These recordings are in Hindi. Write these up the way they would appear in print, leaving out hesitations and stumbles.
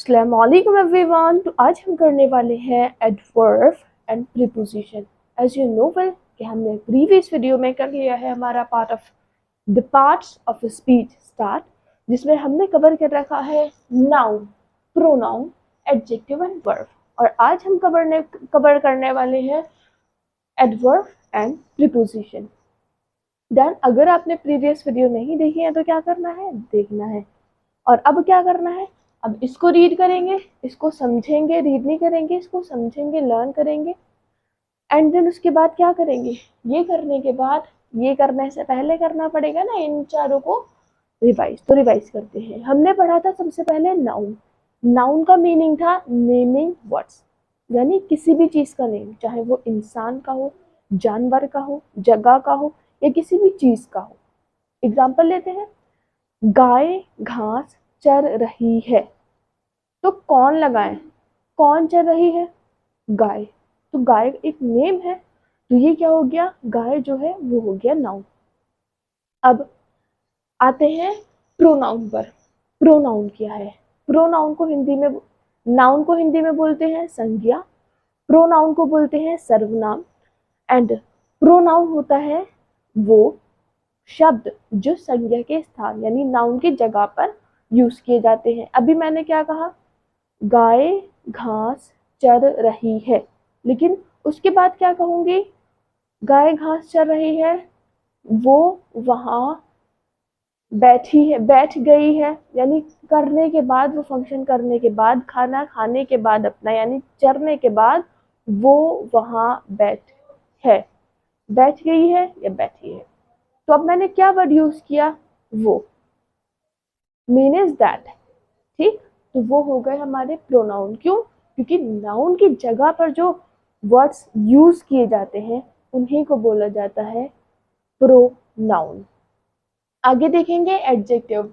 अस्सलामुअलैकुम एवरीवन। तो आज हम करने वाले हैं adverb and preposition. As you know well कि हमने प्रीवियस वीडियो में कर लिया है हमारा part of the parts of speech start, जिसमें हमने कवर कर रखा है noun, pronoun, adjective and verb. और आज हम कवर करने वाले हैं एडवर्ब एंड प्रीपोजिशन। देन अगर आपने प्रीवियस वीडियो नहीं देखी है तो क्या करना है, देखना है। और अब क्या करना है, अब इसको रीड करेंगे, इसको समझेंगे, रीड नहीं करेंगे, इसको समझेंगे, लर्न करेंगे। एंड देन उसके बाद क्या करेंगे, ये करने के बाद, ये करने से पहले करना पड़ेगा ना इन चारों को रिवाइज। तो रिवाइज करते हैं। हमने पढ़ा था सबसे पहले नाउन। नाउन का मीनिंग था नेमिंग वर्ड्स, यानी किसी भी चीज़ का नेम, चाहे वो इंसान का हो, जानवर का हो, जगह का हो, या किसी भी चीज़ का हो। एग्जाम्पल लेते हैं, गाय घास चर रही है। तो कौन लगाए, कौन चर रही है, गाय। तो गाय एक नेम है, तो ये क्या हो गया, गाय जो है वो हो गया नाउन। अब आते हैं प्रोनाउन पर। प्रोनाउन क्या है, प्रोनाउन को हिंदी में, नाउन को हिंदी में बोलते हैं संज्ञा, प्रोनाउन को बोलते हैं सर्वनाम। एंड प्रोनाउन होता है वो शब्द जो संज्ञा के स्थान यानी नाउन की जगह पर यूज किए जाते हैं। अभी मैंने क्या कहा, गाय घास चर रही है, लेकिन उसके बाद क्या कहूंगी, गाय घास चर रही है, वो वहां बैठी है, बैठ गई है, यानी करने के बाद, वो फंक्शन करने के बाद, खाना खाने के बाद अपना, यानी चरने के बाद वो वहां है, बैठ गई है या बैठी है। तो अब मैंने क्या वर्ड यूज किया, वो, मीन्स दैट। ठीक, तो वो हो गए हमारे प्रोनाउन। क्यों, क्योंकि नाउन की जगह पर जो वर्ड्स यूज किए जाते हैं उन्हीं को बोला जाता है प्रोनाउन। आगे देखेंगे एडजेक्टिव।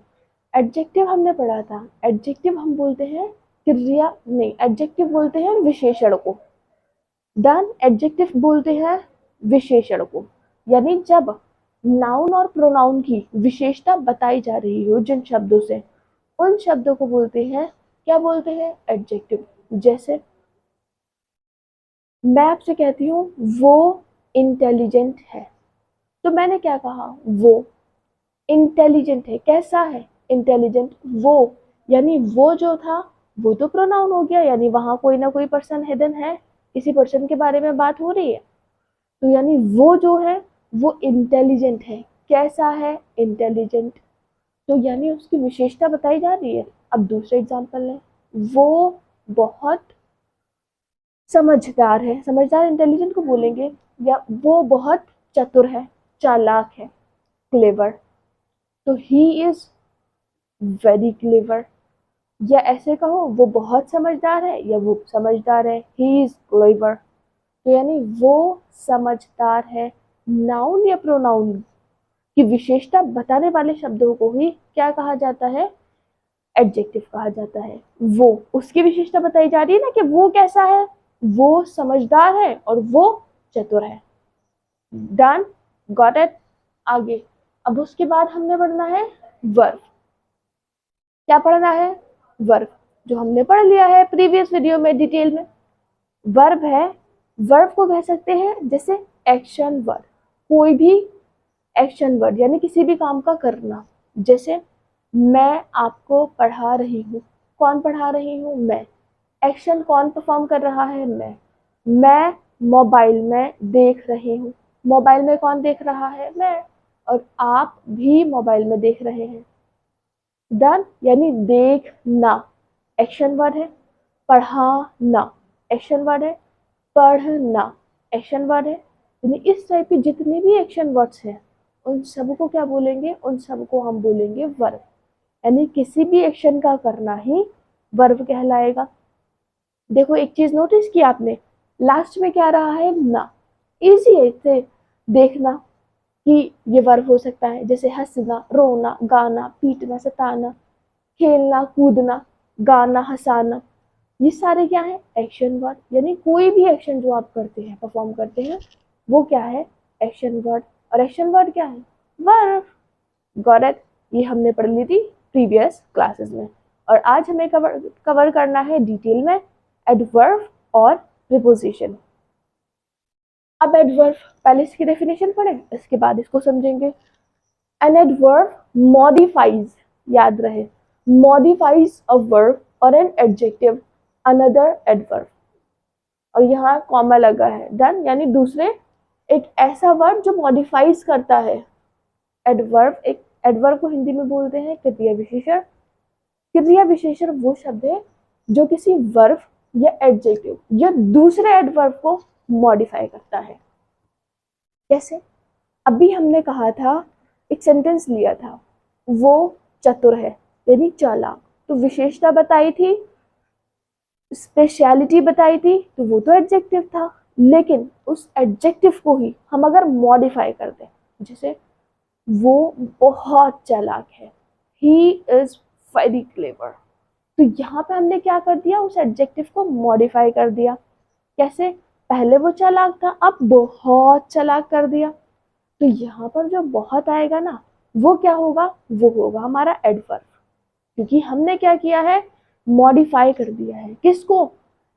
एडजेक्टिव हमने पढ़ा था, एडजेक्टिव हम बोलते हैं क्रिया, नहीं, एडजेक्टिव बोलते हैं विशेषण को। देन एडजेक्टिव बोलते हैं विशेषण को, यानी जब नाउन और प्रोनाउन की विशेषता बताई जा रही हो जिन शब्दों से, उन शब्दों को बोलते हैं, क्या बोलते हैं, एडजेक्टिव। जैसे मैं आपसे कहती हूँ वो इंटेलिजेंट है, तो मैंने क्या कहा, वो इंटेलिजेंट है, कैसा है, इंटेलिजेंट। वो यानी वो जो था वो तो प्रोनाउन हो गया, यानी वहां कोई ना कोई पर्सन हिडन है, किसी पर्सन के बारे में बात हो रही है। तो यानी वो जो है वो इंटेलिजेंट है, कैसा है, इंटेलिजेंट। तो यानी उसकी विशेषता बताई जा रही है। अब दूसरे एग्जांपल लें, वो बहुत समझदार है, समझदार इंटेलिजेंट को बोलेंगे, या वो बहुत चतुर है, चालाक है, क्लेवर। तो ही इज वेरी क्लेवर। या ऐसे कहो, वो बहुत समझदार है, या वो समझदार है, ही इज क्लेवर। तो यानी वो समझदार है। नाउन या प्रोनाउन की विशेषता बताने वाले शब्दों को ही क्या कहा जाता है, एडजेक्टिव कहा जाता है। वो, उसकी विशेषता बताई जा रही है ना कि वो कैसा है, वो समझदार है और वो चतुर है। Done, got it. आगे, अब उसके बाद हमने पढ़ना है वर्ब। क्या पढ़ना है, वर्ब, जो हमने पढ़ लिया है प्रीवियस वीडियो में डिटेल में। वर्ब है, वर्ब को कह सकते हैं जैसे एक्शन वर्ड, कोई भी एक्शन वर्ड, यानी किसी भी काम का करना। जैसे मैं आपको पढ़ा रही हूँ, कौन पढ़ा रही हूँ, मैं। एक्शन कौन परफॉर्म कर रहा है, मैं मोबाइल में देख रही हूँ, मोबाइल में कौन देख रहा है, मैं। और आप भी मोबाइल में देख रहे हैं। डन, यानी देखना एक्शन वर्ड है, पढ़ाना एक्शन वर्ड है, पढ़ना एक्शन वर्ड है। यानी इस टाइप के जितने भी एक्शन वर्ड्स हैं उन सबको क्या बोलेंगे, उन सबको हम बोलेंगे वर्ब। यानी किसी भी एक्शन का करना ही वर्ब कहलाएगा। देखो एक चीज नोटिस की आपने, लास्ट में क्या रहा है, ना। इजी है इसे देखना कि ये वर्ब हो सकता है, जैसे हंसना, रोना, गाना, पीटना, सताना, खेलना, कूदना, गाना, हंसाना। ये सारे क्या है, एक्शन वर्ड। यानी कोई भी एक्शन जो आप करते हैं, परफॉर्म करते हैं, वो क्या है, एक्शन वर्ड। और एक्शन वर्ड क्या है, वर्ब। Got it. ये हमने पढ़ ली थी प्रीवियस क्लासेस में। और आज हमें कवर करना है डिटेल में एडवर्ब और प्रीपोजिशन। अब एडवर्ब, पहले इसकी डेफिनेशन पढ़ें, इसके बाद इसको समझेंगे। एन एडवर्ब मॉडिफाइज, याद रहे, मॉडिफाइज अ वर्ब और एन एडजेक्टिव अनदर एडवर्ब, और यहाँ कॉमा लगा है, डन, यानी दूसरे एक ऐसा वर्ब जो मॉडिफाइज करता है। एडवर्ब, एक एडवर्ब को हिंदी में बोलते हैं क्रिया विशेषण। क्रिया विशेषण वो शब्द है जो किसी वर्ब या एडजेक्टिव या दूसरे एडवर्ब को मॉडिफाई करता है। कैसे? अभी हमने कहा था, एक सेंटेंस लिया था, वो चतुर है यानी चालाक, तो विशेषता बताई थी, स्पेशलिटी बताई थी, तो वो तो एडजेक्टिव था। लेकिन उस एडजेक्टिव को ही हम अगर मॉडिफाई कर दें, जैसे वो बहुत चालाक है, ही इज वेरी क्लेवर, तो यहाँ पे हमने क्या कर दिया, उस एडजेक्टिव को मॉडिफाई कर दिया। कैसे? पहले वो चालाक था, अब बहुत चालाक कर दिया, तो यहाँ पर जो बहुत आएगा ना, वो क्या होगा, वो होगा हमारा एडवर्ब, क्योंकि हमने क्या किया है, मॉडिफाई कर दिया है। किसको?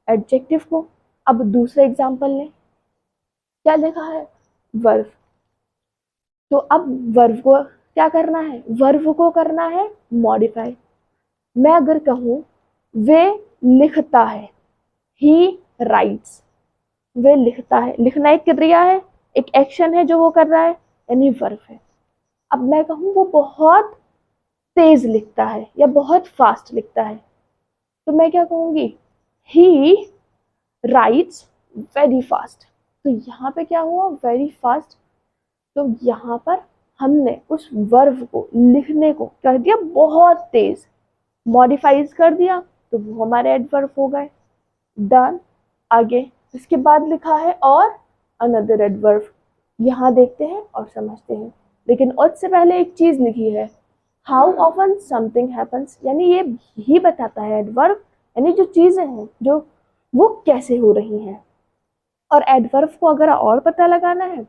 एडजेक्टिव को। अब दूसरा एग्जांपल लें, क्या लिखा है, वर्ब, तो अब वर्ब को क्या करना है, वर्ब को करना है मॉडिफाई। मैं अगर कहूँ वे लिखता है, ही राइट्स, वे लिखता है, लिखना एक क्रिया है, एक एक्शन है जो वो कर रहा है, यानी वर्ब है। अब मैं कहूँ वो बहुत तेज लिखता है या बहुत फास्ट लिखता है, तो मैं क्या कहूँगी, ही राइट्स वेरी फास्ट, तो यहाँ पे क्या हुआ, वेरी फास्ट, तो यहाँ पर हमने उस वर्ब को, लिखने को कर दिया बहुत तेज, मॉडिफाइज कर दिया, तो वो हमारे एडवर्ब हो गए। डन। आगे इसके बाद लिखा है और अनदर एडवर्ब, यहाँ देखते हैं और समझते हैं, लेकिन उससे पहले एक चीज लिखी है, हाउ ऑफन समथिंग हैपन्स, यानी ये ही बताता है एडवर्ब, यानी जो चीजें हैं जो वो कैसे हो रही हैं। और एडवर्ब को अगर और पता लगाना है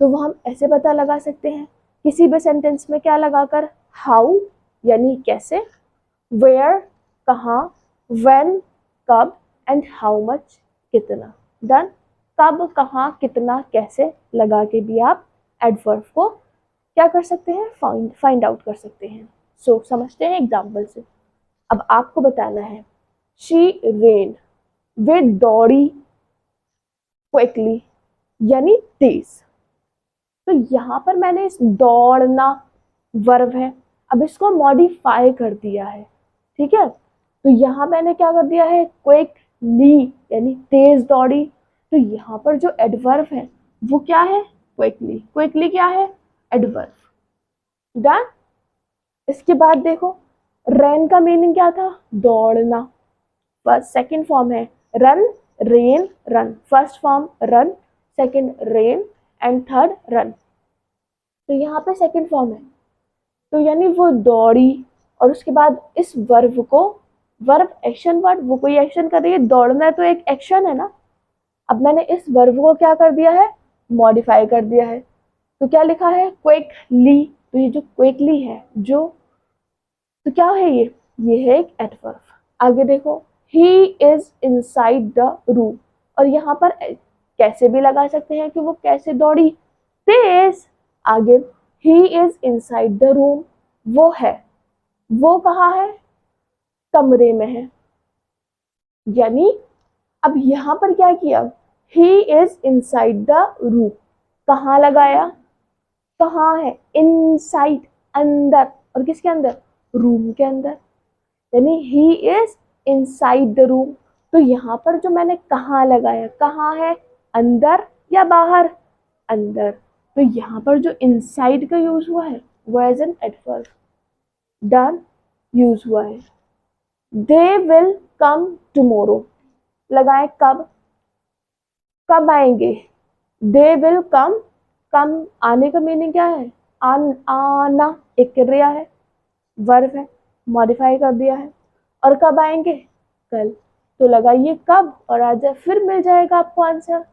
तो वो हम ऐसे पता लगा सकते हैं, किसी भी सेंटेंस में क्या लगाकर, हाउ यानी कैसे, वेयर कहाँ, व्हेन कब, एंड हाउ मच कितना। डन। कब, कहाँ, कितना, कैसे लगा के भी आप एडवर्ब को क्या कर सकते हैं, फाइंड आउट कर सकते हैं। सो समझते हैं एग्जाम्पल से। अब आपको बताना है, शी रेन, वे दौड़ी, क्विकली यानी तेज, तो यहाँ पर मैंने इस दौड़ना वर्ब है, अब इसको मॉडिफाई कर दिया है, ठीक है, तो यहाँ मैंने क्या कर दिया है, क्विकली यानी तेज दौड़ी, तो यहाँ पर जो एडवर्ब है वो क्या है, क्विकली, क्विकली क्या है, एडवर्ब। डन। इसके बाद देखो, रन का मीनिंग क्या था, दौड़ना, फर्स्ट सेकंड फॉर्म है run, rain, run, first form run, second rain and third run, तो यहाँ पे सेकंड फॉर्म है, तो यानी वो दौड़ी, और उसके बाद इस वर्ब को, वर्ब एक्शन वर्ड, वो कोई एक्शन कर रही है, दौड़ना तो एक एक्शन है ना, अब मैंने इस वर्ब को क्या कर दिया है, मॉडिफाई कर दिया है, तो क्या लिखा है, क्विकली, तो ये जो क्विकली है, जो, तो क्या है ये है एक एडवर्ब। आगे देखो, he is inside the room, और यहाँ पर कैसे भी लगा सकते हैं कि वो कैसे दौड़ी, तेज। आगे, he is inside the room, वो है, वो कहाँ है, कमरे में है, यानी अब यहाँ पर क्या किया, he is inside the room, कहाँ लगाया, कहाँ है, इनसाइड अंदर, और किसके अंदर, रूम के अंदर, यानी he is inside the room, तो यहाँ पर जो मैंने कहाँ लगाया, कहाँ है, अंदर या बाहर, अंदर, तो यहाँ पर जो इनसाइड का यूज हुआ है वो as an adverb. Done, use हुआ है। दे विल कम टुमारो, लगाए कब, कब आएंगे, दे विल कम, कम आने का मीनिंग क्या है, आना एक क्रिया है, वर्ब है, मॉडिफाई कर दिया है, और कब आएंगे, कल, तो लगाइए कब और आ जाए, फिर मिल जाएगा आपको answer,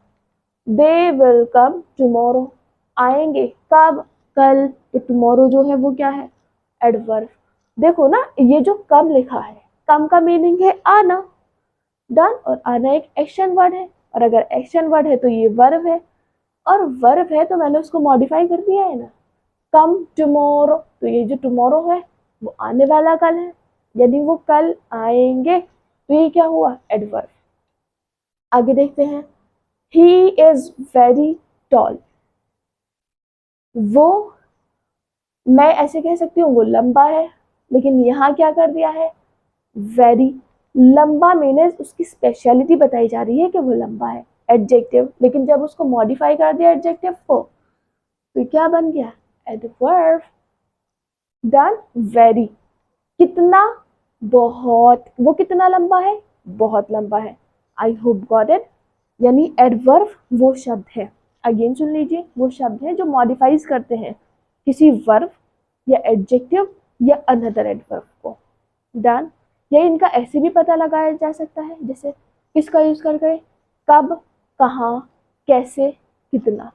they will come tomorrow, आएंगे कब, कल, तो टुमारो जो है वो क्या है, एडवर्ब। देखो ना, ये जो कब लिखा है कम का मीनिंग है आना, डन। और आना एक एक्शन वर्ड है, और अगर एक्शन वर्ड है तो ये वर्ब है, और वर्ब है तो मैंने उसको मॉडिफाई कर दिया है ना, कम टुमारो, तो ये जो टुमारो है वो आने वाला कल है, यानी वो कल आएंगे, तो ये क्या हुआ, एडवर्ब। आगे देखते हैं, ही इज वेरी टॉल, वो, मैं ऐसे कह सकती हूँ वो लंबा है, लेकिन यहाँ क्या कर दिया है, वेरी, लंबा मीन्स उसकी स्पेशलिटी बताई जा रही है कि वो लंबा है, एडजेक्टिव, लेकिन जब उसको मॉडिफाई कर दिया एडजेक्टिव को तो क्या बन गया, एडवर्ब। डन। वेरी, कितना, बहुत, वो कितना लंबा है, बहुत लंबा है। आई होप गॉट इट, यानी एडवर्ब वो शब्द है, अगेन सुन लीजिए, वो शब्द है जो मॉडिफाइज करते हैं किसी वर्ब या एडजेक्टिव या अनदर एडवर्ब को। डन। या इनका ऐसे भी पता लगाया जा सकता है, जैसे किसका यूज करके, कब, कहाँ, कैसे, कितना,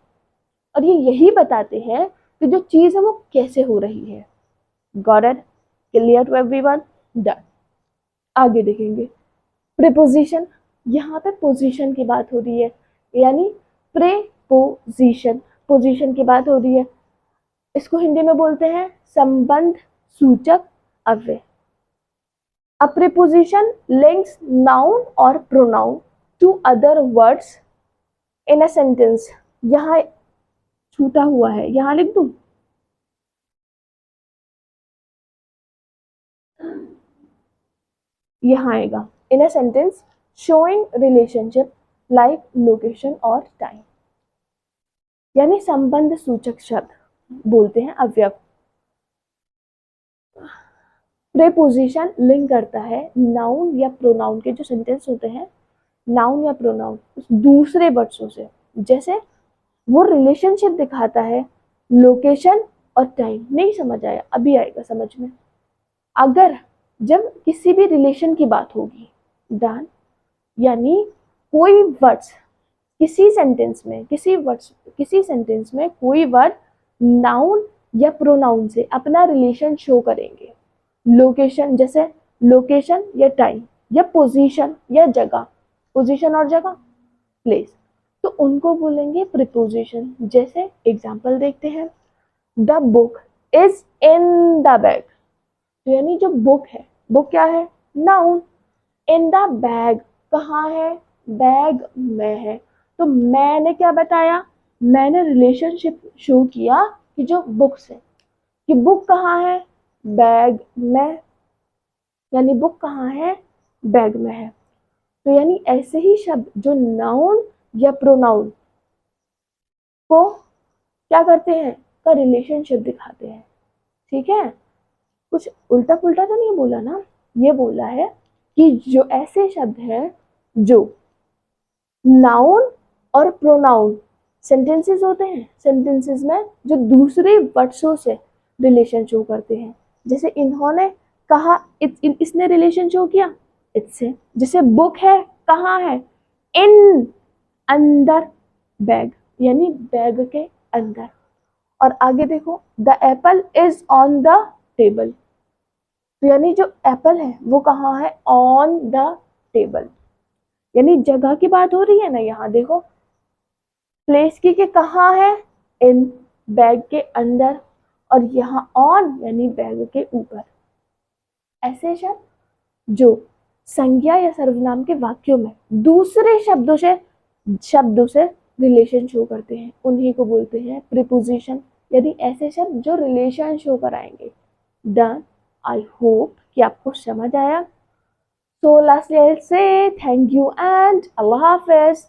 और ये यही बताते हैं कि जो चीज है वो कैसे हो रही है। Got it, clear to everyone, done. आगे देखेंगे, प्रीपोजिशन, यहाँ पे पोजीशन की बात हो रही है, यानी प्रेपोजिशन, पोजीशन की बात हो रही है, इसको हिंदी में बोलते हैं संबंध सूचक अव्यय। A preposition links noun or pronoun to other words in a sentence। यहाँ छूटा हुआ है, यहाँ लिख दूं, यहाँ आएगा, in a sentence showing relationship like location or time, यानी संबंध सूचक शब्द बोलते हैं अव्यय। प्रेपोजिशन लिंक करता है नाउन या प्रोनाउन के जो सेंटेंस होते हैं, नाउन या प्रोनाउन दूसरे वर्ड्सों से, जैसे वो रिलेशनशिप दिखाता है लोकेशन और टाइम। नहीं समझ आया, अभी आएगा समझ में। अगर जब किसी भी रिलेशन की बात होगी, डन, यानी कोई वर्ड्स किसी सेंटेंस में, किसी सेंटेंस में कोई वर्ड नाउन या प्रोनाउन से अपना रिलेशन शो करेंगे, लोकेशन, जैसे लोकेशन या टाइम या पोजीशन या जगह, पोजीशन और जगह, प्लेस, तो उनको बोलेंगे प्रीपोजिशन। जैसे एग्जांपल देखते हैं, the book is in the bag, तो यानी जो बुक है, बुक क्या है, नाउन, इन द बैग कहाँ है, बैग में है, तो मैंने क्या बताया, मैंने रिलेशनशिप शो किया कि जो बुक्स है, कि बुक कहाँ है, बैग में, यानी बुक कहाँ है, बैग में है। तो यानी ऐसे ही शब्द जो नाउन या प्रोनाउन को क्या करते हैं, का रिलेशनशिप दिखाते हैं। ठीक है, कुछ उल्टा पुल्टा तो नहीं बोला ना, ये बोला है कि जो ऐसे शब्द हैं जो नाउन और प्रोनाउन सेंटेंसेस होते हैं, सेंटेंसेस में जो दूसरे वर्ड्सों से रिलेशन शो करते हैं, जैसे इन्होंने कहा, इसने रिलेशन शो किया इससे, जैसे बुक है कहाँ है, इन, अंदर, बैग, यानी बैग के अंदर। और आगे देखो, the Apple is on the table, तो यानी जो एप्पल है वो कहाँ है, ऑन द टेबल, यानी जगह की बात हो रही है ना, यहाँ देखो प्लेस की के कहाँ है, इन, बैग के अंदर, और यहाँ ऑन यानी बैग के ऊपर। ऐसे शब्द जो संज्ञा या सर्वनाम के वाक्यों में दूसरे शब्दों से रिलेशन शो करते हैं, उन्हीं को बोलते हैं प्रीपोजिशन, यानी ऐसे शब्द जो रिलेशन शो कराएंगे। डन। आई होप कि आपको समझ आया। So lastly I'll say thank you and Allah Hafiz.